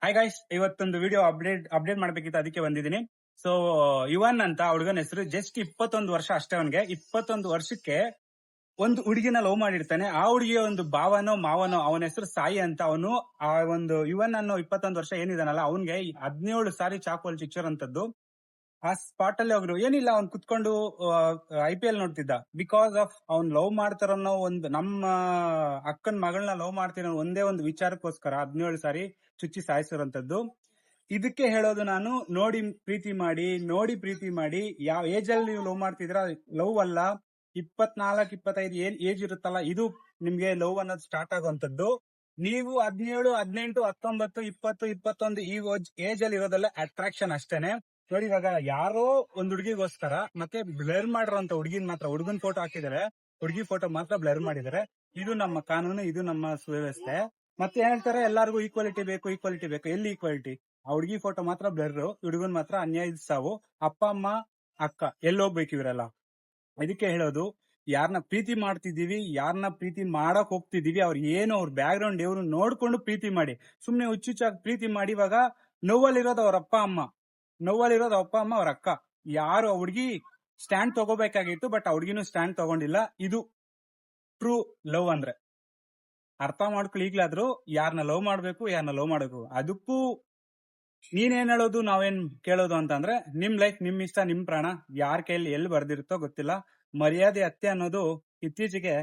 Hi guys, ಇವತ್ತೊಂದು video update ಮಾಡ್ಬೇಕಿತ್ತು, ಅದಕ್ಕೆ ಬಂದಿದ್ದೀನಿ. ಸೊ ಯುವನ್ ಅಂತ ಹುಡುಗನ ಹೆಸರು. ಜಸ್ಟ್ 21 ವರ್ಷ ಅಷ್ಟೇ ಅವನಿಗೆ. 21 ವರ್ಷಕ್ಕೆ ಒಂದು ಹುಡುಗಿನ ಲವ್ ಮಾಡಿರ್ತಾನೆ. ಆ ಹುಡುಗಿಯ ಒಂದು ಭಾವನೋ ಮಾವನೋ, ಅವನ ಹೆಸರು ಸಾಯಿ ಅಂತ. ಅವನು ಆ ಒಂದು ಯುವನ್ ಅನ್ನೋ 21 ವರ್ಷ ಏನಿದಾನಲ್ಲ, ಅವನ್ಗೆ 17 ಸಾರಿ ಚಾಕುವಲ್ಲಿ ಚಿಕ್ಸಿರೋಂಥದ್ದು. ಆ ಸ್ಪಾಟ್ ಅಲ್ಲಿ ಹೋಗ್ರು ಏನಿಲ್ಲ, ಅವ್ನ್ ಕುತ್ಕೊಂಡು IPL ನೋಡ್ತಿದ್ದ. ಬಿಕಾಸ್ ಆಫ್ ಅವ್ನ್ ಲವ್ ಮಾಡ್ತಾರನ್ನೋ ಒಂದು, ನಮ್ಮ ಅಕ್ಕನ ಮಗಳನ್ನ ಲವ್ ಮಾಡ್ತಿರೋ ಒಂದೇ ಒಂದು ವಿಚಾರಕ್ಕೋಸ್ಕರ 17 ಸಾರಿ ಚುಚ್ಚಿ ಸಾಯಿಸಿರೋಂಥದ್ದು. ಇದಕ್ಕೆ ಹೇಳೋದು ನಾನು, ನೋಡಿ ಪ್ರೀತಿ ಮಾಡಿ. ಯಾವ ಏಜ್ ಅಲ್ಲಿ ನೀವು ಲವ್ ಮಾಡ್ತಿದ್ರ, ಲವ್ ಅಲ್ಲ. 24, 25 ಏನ್ ಏಜ್ ಇರುತ್ತಲ್ಲ, ಇದು ನಿಮ್ಗೆ ಲವ್ ಅನ್ನೋದು ಸ್ಟಾರ್ಟ್ ಆಗುವಂತದ್ದು. ನೀವು 17, 18, 19, 20, 21 ಈ ಏಜ್ ಅಲ್ಲಿ ಇರೋದೆಲ್ಲ ಅಟ್ರಾಕ್ಷನ್ ಅಷ್ಟೇನೆ. ನೋಡಿ, ಇವಾಗ ಯಾರೋ ಒಂದ್ ಹುಡುಗಿಗೋಸ್ಕರ ಮತ್ತೆ ಬ್ಲರ್ ಮಾಡಿರೋಂತ ಹುಡುಗಿನ ಮಾತ್ರ, ಹುಡುಗನ್ ಫೋಟೋ ಹಾಕಿದಾರೆ, ಹುಡುಗಿ ಫೋಟೋ ಮಾತ್ರ ಬ್ಲರ್ ಮಾಡಿದ್ದಾರೆ. ಇದು ನಮ್ಮ ಕಾನೂನು, ಇದು ನಮ್ಮ ಸುವ್ಯವಸ್ಥೆ. ಮತ್ತೆ ಹೇಳ್ತಾರೆ ಎಲ್ಲಾರ್ಗು ಈಕ್ವಾಲಿಟಿ ಬೇಕು. ಎಲ್ಲಿ ಈಕ್ವಾಲಿಟಿ? ಆ ಹುಡುಗಿ ಫೋಟೋ ಮಾತ್ರ ಬ್ಲರ್, ಹುಡುಗನ್ ಮಾತ್ರ ಅನ್ಯಾಯದ ಸಾವು. ಅಪ್ಪ ಅಮ್ಮ ಅಕ್ಕ ಎಲ್ಲಿ ಹೋಗ್ಬೇಕು ಇವರೆಲ್ಲ? ಇದಕ್ಕೆ ಹೇಳೋದು, ಯಾರನ್ನ ಪ್ರೀತಿ ಮಾಡ್ತಿದೀವಿ, ಯಾರನ್ನ ಪ್ರೀತಿ ಮಾಡಕ್ ಹೋಗ್ತಿದೀವಿ, ಅವ್ರ ಬ್ಯಾಕ್ ಗ್ರೌಂಡ್ ಇವ್ರು ನೋಡ್ಕೊಂಡು ಪ್ರೀತಿ ಮಾಡಿ. ಸುಮ್ನೆ ಹುಚ್ಚುಚ್ಚಾಗಿ ಪ್ರೀತಿ ಮಾಡಿ. ಇವಾಗ ನೋವಲ್ಲಿರೋದು ಅವ್ರ ಅಪ್ಪ ಅಮ್ಮ, ಅವ್ರ ಅಕ್ಕ. ಯಾರು ಆ ಹುಡುಗಿ ಸ್ಟ್ಯಾಂಡ್ ತಗೋಬೇಕಾಗಿತ್ತು, ಬಟ್ ಆ ಹುಡುಗಿನೂ ಸ್ಟ್ಯಾಂಡ್ ತಗೊಂಡಿಲ್ಲ. ಇದು ಟ್ರೂ ಲವ್ ಅಂದ್ರೆ. ಅರ್ಥ ಮಾಡ್ಕೊಳ್ಳಿ ಈಗ್ಲಾದ್ರು, ಯಾರನ್ನ ಲವ್ ಮಾಡ್ಬೇಕು, ಯಾರನ್ನ ಲವ್ ಮಾಡಬೇಕು. ಅದಕ್ಕೂ ನೀನೇನ್ ಹೇಳೋದು, ನಾವೇನ್ ಕೇಳೋದು ಅಂತಂದ್ರೆ, ನಿಮ್ ಲೈಫ್, ನಿಮ್ ಇಷ್ಟ, ನಿಮ್ ಪ್ರಾಣ. ಯಾರ ಕೈಯಲ್ಲಿ ಎಲ್ಲಿ ಬರ್ದಿರುತ್ತೋ ಗೊತ್ತಿಲ್ಲ. ಮರ್ಯಾದೆ ಹತ್ಯೆ ಅನ್ನೋದು ಇತ್ತೀಚೆಗೆ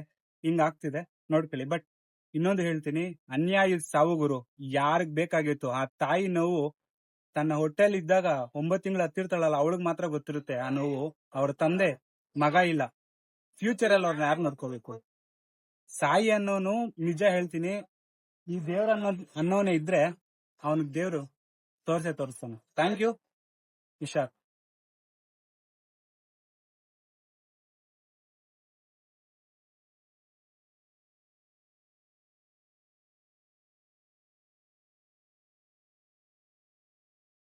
ಹಿಂಗ್ ಆಗ್ತಿದೆ, ನೋಡ್ಕೊಳ್ಳಿ. ಬಟ್ ಇನ್ನೊಂದು ಹೇಳ್ತೀನಿ, ಅನ್ಯಾಯದ ಸಾವು ಗುರು. ಯಾರಿಗ್ ಬೇಕಾಗಿತ್ತು? ಆ ತಾಯಿ ನೋವು ತನ್ನ ಹೊಟ್ಟೆಲ್ ಇದ್ದಾಗ 9 ತಿಂಗಳು ಹತ್ತಿರ್ತಾಳಲ್ಲ, ಅವಳಿಗೆ ಮಾತ್ರ ಗೊತ್ತಿರುತ್ತೆ ಆ ನೋವು. ಅವ್ರ ತಂದೆ ಮಗ ಇಲ್ಲ, ಫ್ಯೂಚರ್ ಅಲ್ಲಿ ಅವ್ರನ್ನ ಯಾರು ನೋಡ್ಕೋಬೇಕು? ಸಾಯಿ ಅನ್ನೋನು, ನಿಜ ಹೇಳ್ತೀನಿ, ಈ ದೇವ್ರ ಅನ್ನೋನೇ ಇದ್ರೆ ಅವನಿಗೆ ದೇವ್ರು ತೋರ್ಸ್ತಾನೆ. Thank you, Ishaq.